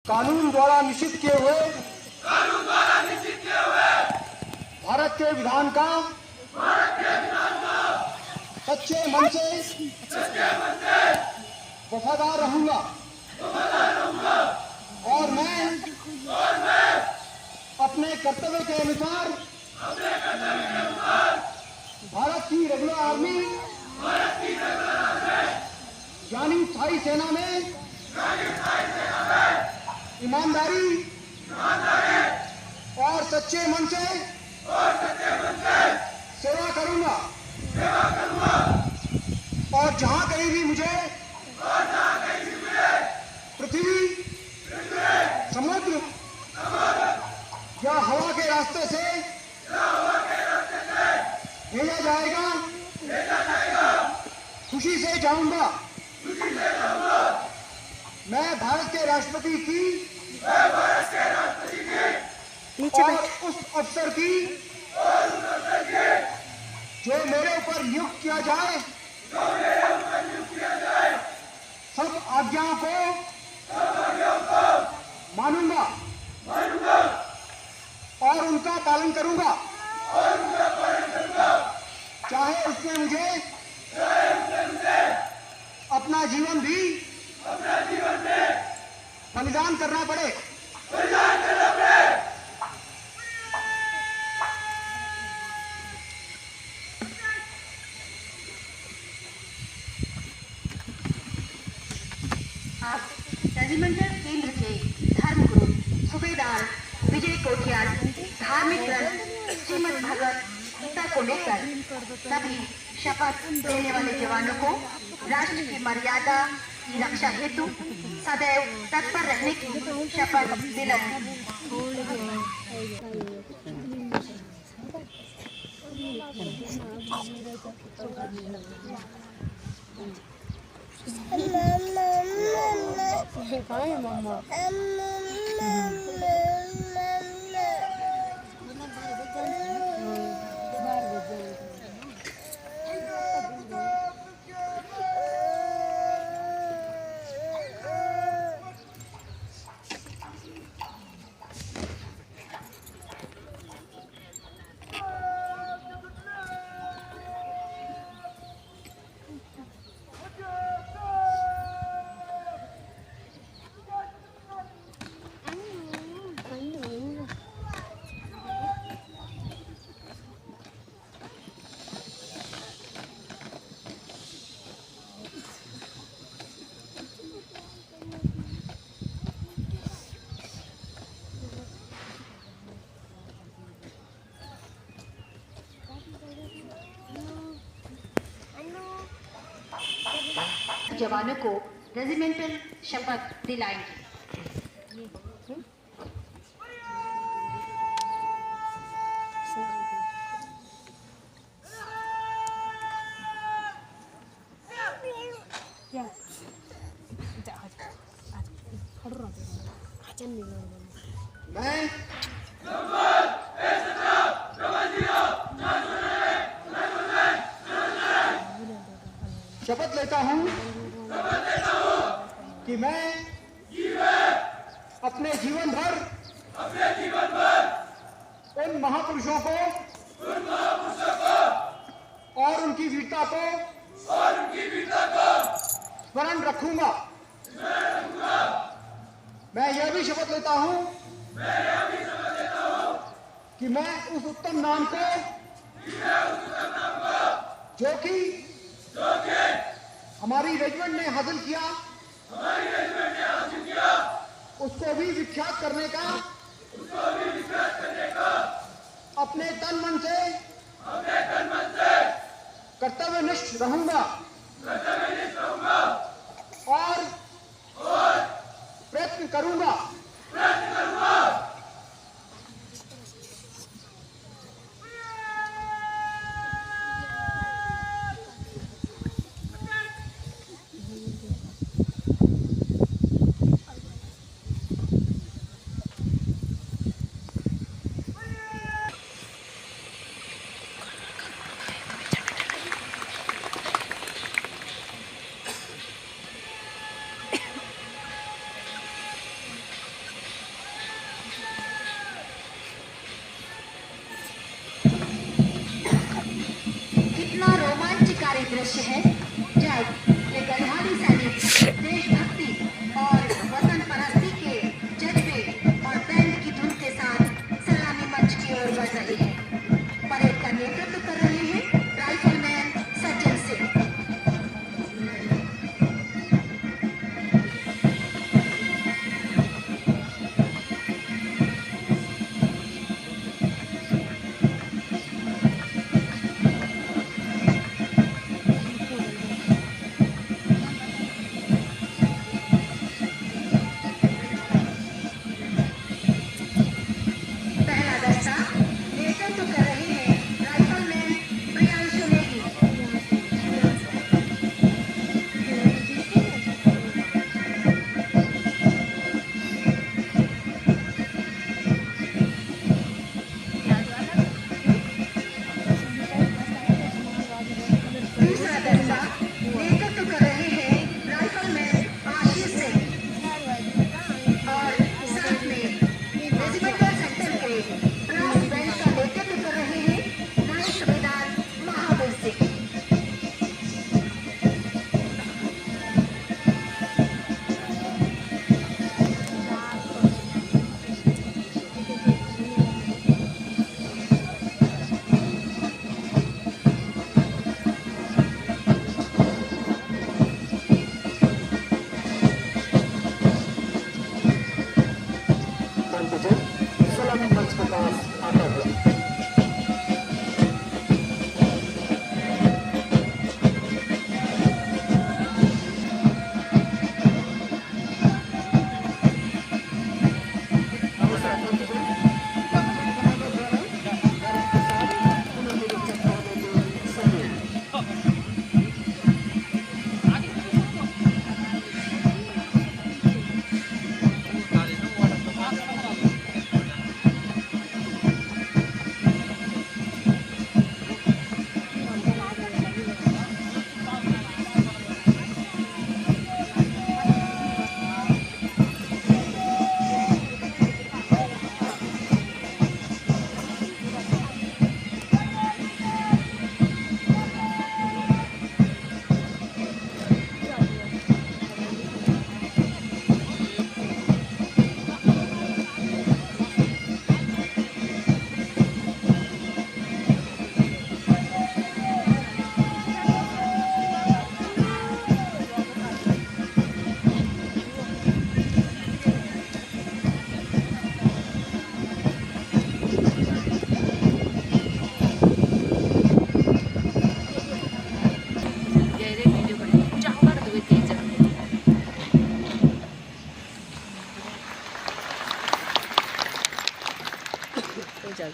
कानून द्वारा निश्चित किए हुए भारत के विधान का सच्चे मन से वफादार रहूंगा और मैं अपने कर्तव्य के अनुसार भारत की रेगुलर आर्मी यानी थाई सेना में ईमानदारी और सच्चे मन से सेवा करूंगा और जहां कहीं भी मुझे पृथ्वी समुद्र या हवा के रास्ते से भेजा जाएगा, खुशी से जाऊंगा। मैं भारत के राष्ट्रपति की और उस अफसर की जो मेरे ऊपर नियुक्त किया जाए सब आज्ञाओं को मानूंगा और उनका पालन करूंगा, चाहे उसमें मुझे अपना जीवन भी बलिदान करना पड़े। आप रेजिमेंटल केंद्र के धर्मगुरु सूबेदार विजय कोठियाल धार्मिक ग्रंथ श्रीमद् भगवत गीता को लेकर सभी शपथ देने वाले जवानों को राष्ट्र की मर्यादा की रक्षा हेतु सदैव तत्पर रहने की शपथ दिलाई। जवानों को रेजिमेंटल शपथ दिलाएंगे। मैं शपथ लेता हूं कि मैं अपने जीवन भर उन महापुरुषों को और उनकी वीरता को स्मरण रखूंगा। मैं यह भी शपथ लेता हूं कि मैं उस उत्तम नाम को जो कि हमारी रेजिमेंट ने हासिल किया उसको भी विख्यात करने का अपने तन मन से कर्तव्यनिष्ठ रहूंगा और प्रयत्न करूंगा। दृश्य है जब ये गढ़वाली सैनिक देशभक्ति और वतन परस्ती के जज्बे और बैंड की धुन के साथ सलामी मंच की ओर बढ़ रहे हैं। परेड का नेतृत्व कर रहे हैं राइफलमैन सज्जन सिंह। पहला दस्ता नेतृत्व कर रहे हैं राइफलमैन प्रियांशु नेगी। दूसरा दस्ता नेतृत्व कर रहे हैं राइफलमैन आशीष सिंह और साथ में रेजिमेंटल सेक्टर के ब्रास बैंड का नेतृत्व कर रहे हैं नायक सूबेदार महावीर सिंह। सलामी मंच के पास आता हुआ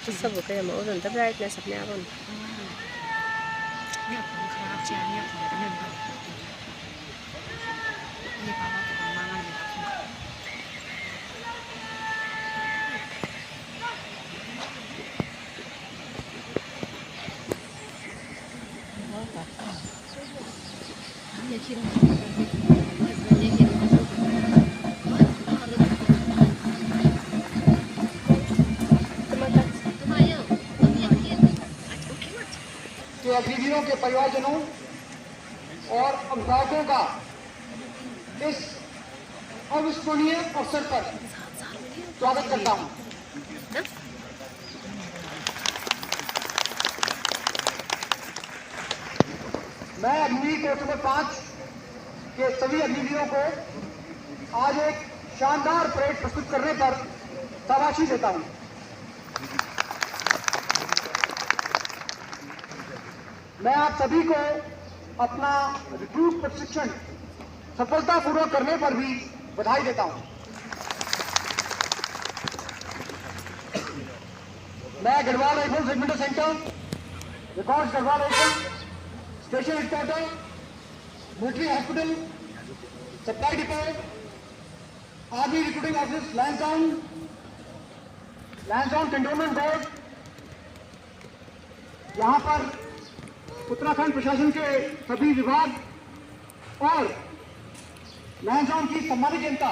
Bisa buka ya mau dan brightness apnya apa? เนี่ยผมครับเชียร์เนี่ยผมจะเป็นแบบนี่ป้าว่าจะมาอะไรครับ के अतिथियों के परिवारजनों और अभिभावकों का इस अविस्मरणीय अवसर पर स्वागत करता हूं। मैं अग्निवीर कोर्ट नंबर 5 के सभी अग्निवीरों को आज एक शानदार परेड प्रस्तुत करने पर शाबाशी देता हूं। मैं आप सभी को अपना रिक्रूट प्रशिक्षण सफलतापूर्वक करने पर भी बधाई देता हूं। मैं Garhwal rifle regimental centre, records Garhwal rifle, station headquarter, military hospital, supply depot, army recruiting office, Lansdowne cantonment board, यहाँ पर उत्तराखंड प्रशासन के सभी विभाग और लैंसडाउन की सम्मानित जनता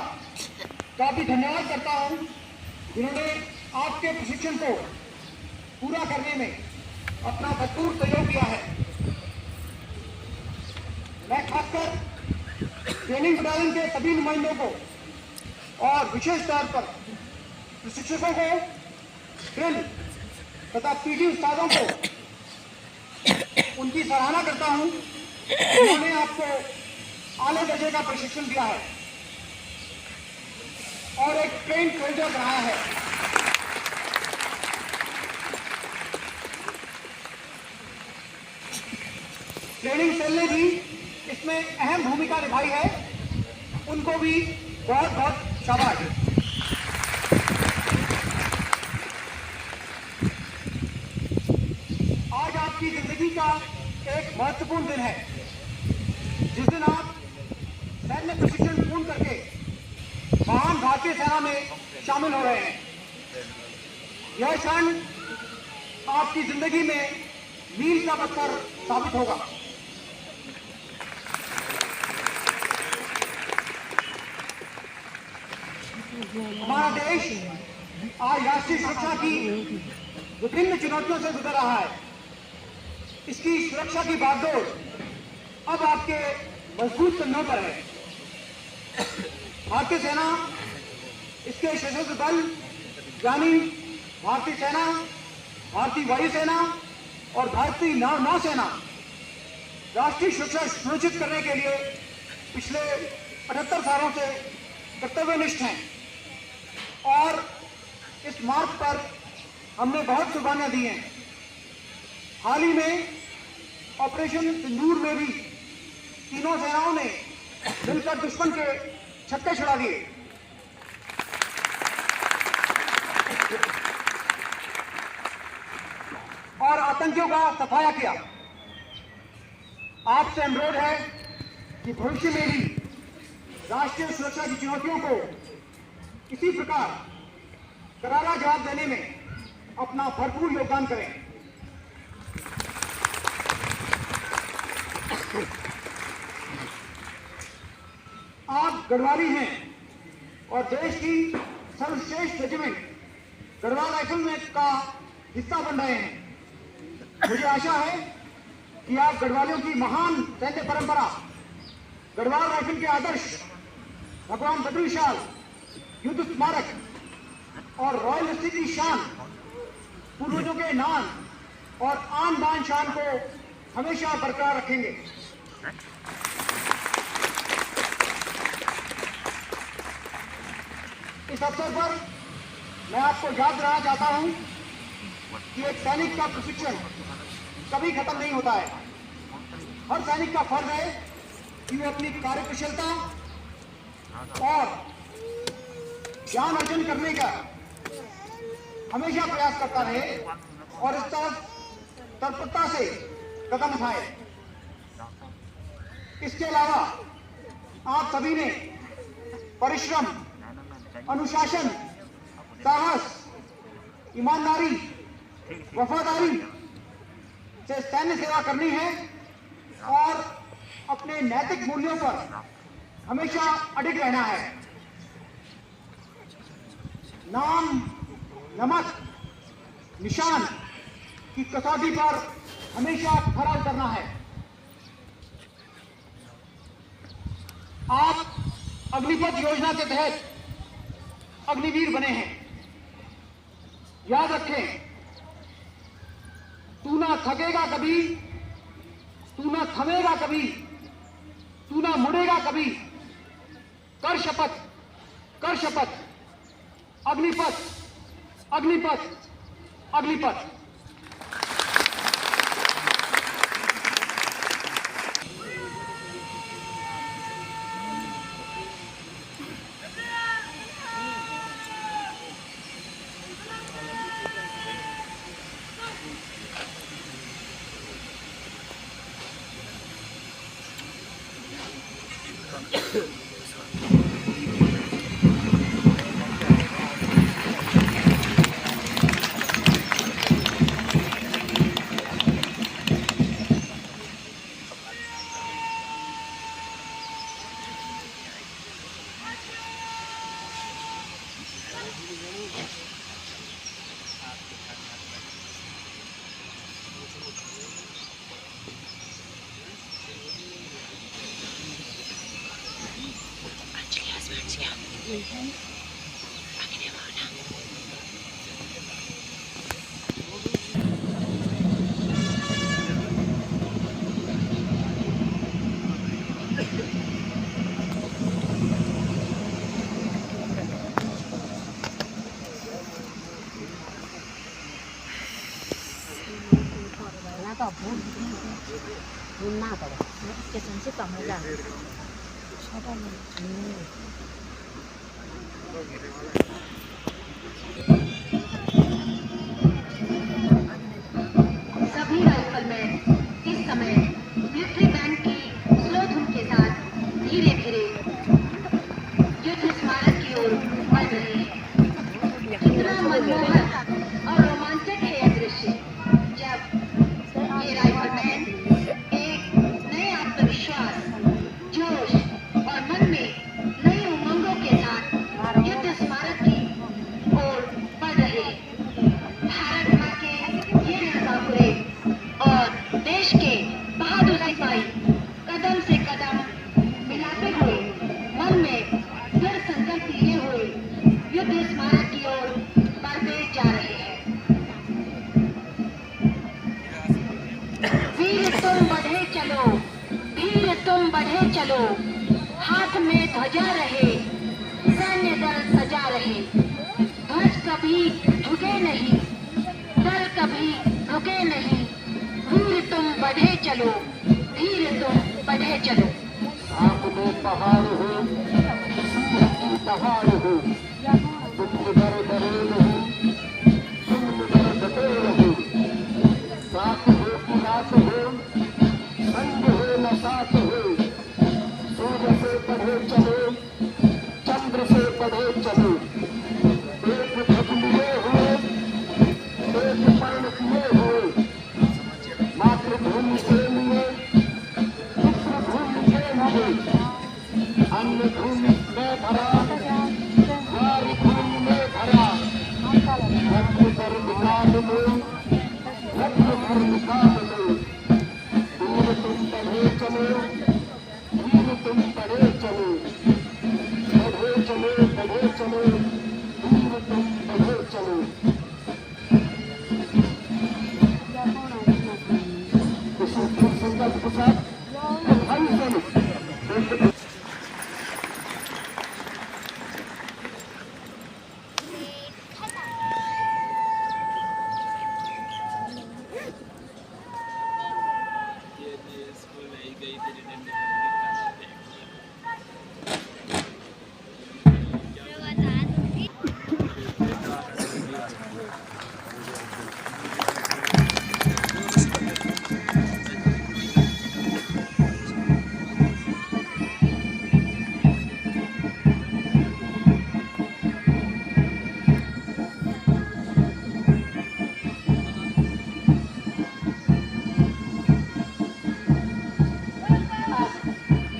का भी धन्यवाद करता हूं, जिन्होंने आपके प्रशिक्षण को पूरा करने में अपना भरपूर सहयोग किया है। मैं खासकर ट्रेनिंग बटालियन के सभी नुमाइंदों को और विशेष तौर पर प्रशिक्षकों को, ड्रिल तथा पीटी उस्तादों को उनकी सराहना करता हूं। उन्होंने आपको आले दर्जे का प्रशिक्षण दिया है और एक ट्रेन सोल्जर बनाया है। ट्रेनिंग सेल ने भी इसमें अहम भूमिका निभाई है, उनको भी बहुत बहुत शाबाश। आज आपकी जिंदगी का एक महत्वपूर्ण दिन है, जिस दिन आप सैन्य प्रशिक्षण पूर्ण करके महान भारतीय सेना में शामिल हो रहे हैं। यह क्षण आपकी जिंदगी में मील का पत्थर साबित होगा। हमारा देश आज राष्ट्रीय सुरक्षा की विभिन्न चुनौतियों से गुजर रहा है। इसकी सुरक्षा की बागडोर अब आपके मजबूत कंधों पर है। भारतीय सेना, इसके सशस्त्र बल यानी भारतीय सेना, भारतीय वायुसेना और भारतीय नौसेना राष्ट्रीय सुरक्षा सुनिश्चित करने के लिए पिछले 78 सालों से कर्तव्यनिष्ठ हैं और इस मार्ग पर हमने बहुत कुर्बानियां दी हैं। हाल ही में ऑपरेशन सिंदूर में भी तीनों सेनाओं ने मिलकर दुश्मन के छक्के छुड़ा दिए। और आतंकियों का सफाया किया। आपसे अनुरोध है कि भविष्य में भी राष्ट्रीय सुरक्षा की चुनौतियों को इसी प्रकार करारा जवाब देने में अपना भरपूर योगदान करें। आप गढ़वाली हैं और देश की सर्वश्रेष्ठ रेजिमेंट गढ़वाल राइफलमैन का हिस्सा बन रहे हैं। मुझे आशा है कि आप गढ़वालियों की महान सैन्य परंपरा, गढ़वाल राइफल के आदर्श, भगवान बद्रीशाल युद्ध स्मारक और रॉयल नर्सी की शान, पूर्वजों के नाम और आन बान शान को हमेशा बरकरार रखेंगे। इस अवसर पर मैं आपको याद दिलाना चाहता हूं कि एक सैनिक का प्रशिक्षण कभी खत्म नहीं होता है। हर सैनिक का फर्ज है कि वो अपनी कार्यकुशलता और ज्ञान अर्जन करने का हमेशा प्रयास करता रहे और इस तरफ तत्परता से कदम उठाए। इसके अलावा आप सभी ने परिश्रम, अनुशासन, साहस, ईमानदारी, वफादारी से सैन्य सेवा करनी है और अपने नैतिक मूल्यों पर हमेशा अडिग रहना है। नाम, नमक, निशान की कसौटी पर हमेशा खरा उतरना है। आप अग्निपथ योजना के तहत अग्निवीर बने हैं। याद रखें, तू ना थकेगा कभी, तू ना थमेगा कभी, तू ना मुड़ेगा कभी। कर शपथ, कर शपथ। अग्निपथ, अग्निपथ, अग्निपथ। सभी राइफलमैन इस समय मिलिट्री बैंड की स्लो धुन के साथ धीरे धीरे युद्ध स्मारक की ओर बढ़ रहे हैं। कितना मनमोहक और रोमांचक है यह दृश्य, जब ये राइफलमैन एक नए आत्मविश्वास, जोश और मन में नई उमंगों के साथ युद्ध स्मारक की ओर बढ़ रहे हैं। भारत माँ के ये रणबांकुरे और देश के बहादुर सिपाही कदम से कदम मिलाते हुए मन में दृढ़ संकल्प लिए हुए युद्ध स्मारक की ओर बढ़ते जा रहे हैं। वीर तुम बढ़े चलो, वीर तुम बढ़े चलो, हाथ में ध्वजा रहे, सैन्य दल सजा रहे, ध्वज कभी झुके नहीं, दल कभी रुके नहीं, वीर तुम बढ़े चलो, वीर तुम बढ़े चलो। सामने पहाड़ हो, सिंह की दहाड़ हो, तुम डरे डरे नहीं, तुम डरे डटे रहो। रात हो कि रात हो, संग हो न साथ हो, सूर्य से बढ़े चलो, चंद्र से बढ़े चलो। एक ध्वज लिए हुए, एक पर्ण किए हुए, मातृभूमि के लिए, पितृभूमि के लिए, अन्न भूमि में भरा, नारी भूमि में भरा, रत्न पर निकाल लो, रत्न पर निकाल लो। वीर तुम बढ़े चलो, वीर तुम बढ़े चलो, बढ़े चलो, बढ़े चलो, वीर तुम बढ़े चलो। इसी संकल्प के साथ हम सब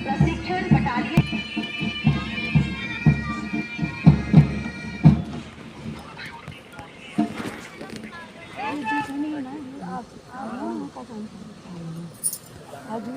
प्रशिक्षण बटालियन 아주